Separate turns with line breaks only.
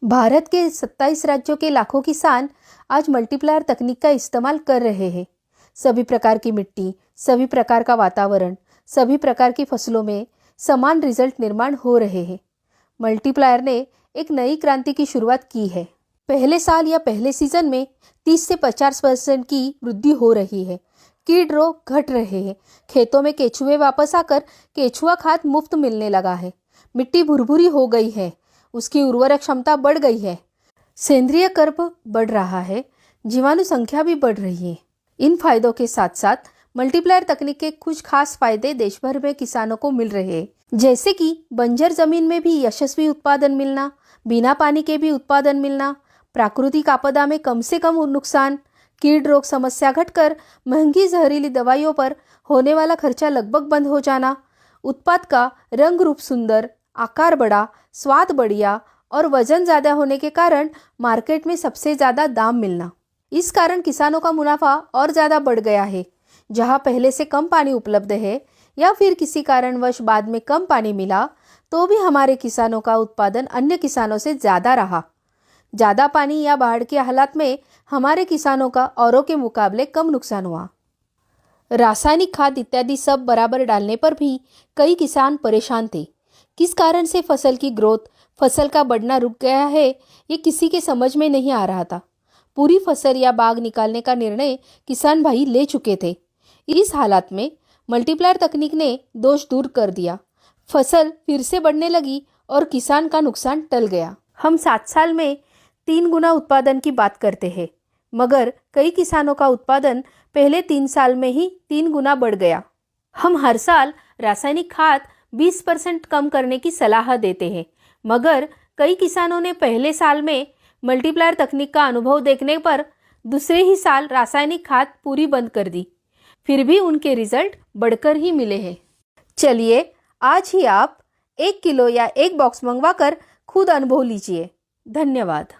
भारत के 27 राज्यों के लाखों किसान आज मल्टीप्लायर तकनीक का इस्तेमाल कर रहे हैं। सभी प्रकार की मिट्टी, सभी प्रकार का वातावरण, सभी प्रकार की फसलों में समान रिजल्ट निर्माण हो रहे हैं। मल्टीप्लायर ने एक नई क्रांति की शुरुआत की है। पहले साल या पहले सीजन में 30 से 50% की वृद्धि हो रही है। कीट रोग घट रहे हैं। खेतों में केचुए वापस आकर केचुआ खाद मुफ्त मिलने लगा है। मिट्टी भुरभुरी हो गई है, उसकी उर्वरक क्षमता बढ़ गई है। सेंद्रीय कर्ब बढ़ रहा है, जीवाणु संख्या भी बढ़ रही है। इन फायदों के साथ साथ मल्टीप्लायर तकनीक के कुछ खास फायदे देश भर में किसानों को मिल रहे हैं, जैसे कि बंजर जमीन में भी यशस्वी उत्पादन मिलना, बिना पानी के भी उत्पादन मिलना, प्राकृतिक आपदा में कम से कम नुकसान, कीट रोग समस्या घटकर महंगी जहरीली दवाइयों पर होने वाला खर्चा लगभग बंद हो जाना, उत्पाद का रंग रूप सुंदर, आकार बड़ा, स्वाद बढ़िया और वजन ज़्यादा होने के कारण मार्केट में सबसे ज़्यादा दाम मिलना। इस कारण किसानों का मुनाफा और ज़्यादा बढ़ गया है। जहां पहले से कम पानी उपलब्ध है या फिर किसी कारणवश बाद में कम पानी मिला, तो भी हमारे किसानों का उत्पादन अन्य किसानों से ज़्यादा रहा। ज़्यादा पानी या बाढ़ के हालात में हमारे किसानों का औरों के मुकाबले कम नुकसान हुआ। रासायनिक खाद इत्यादि सब बराबर डालने पर भी कई किसान परेशान थे। किस कारण से फसल की ग्रोथ, फसल का बढ़ना रुक गया है, ये किसी के समझ में नहीं आ रहा था। पूरी फसल या बाग निकालने का निर्णय किसान भाई ले चुके थे। इस हालात में मल्टीप्लायर तकनीक ने दोष दूर कर दिया। फसल फिर से बढ़ने लगी और किसान का नुकसान टल गया। हम 7 साल में 3 गुना उत्पादन की बात करते हैं, मगर कई किसानों का उत्पादन पहले 3 साल में ही 3 गुना बढ़ गया। हम हर साल रासायनिक खाद 20% कम करने की सलाह देते हैं, मगर कई किसानों ने पहले साल में मल्टीप्लायर तकनीक का अनुभव देखने पर दूसरे ही साल रासायनिक खाद पूरी बंद कर दी। फिर भी उनके रिजल्ट बढ़कर ही मिले हैं। चलिए आज ही आप 1 किलो या 1 बॉक्स मंगवाकर खुद अनुभव लीजिए। धन्यवाद।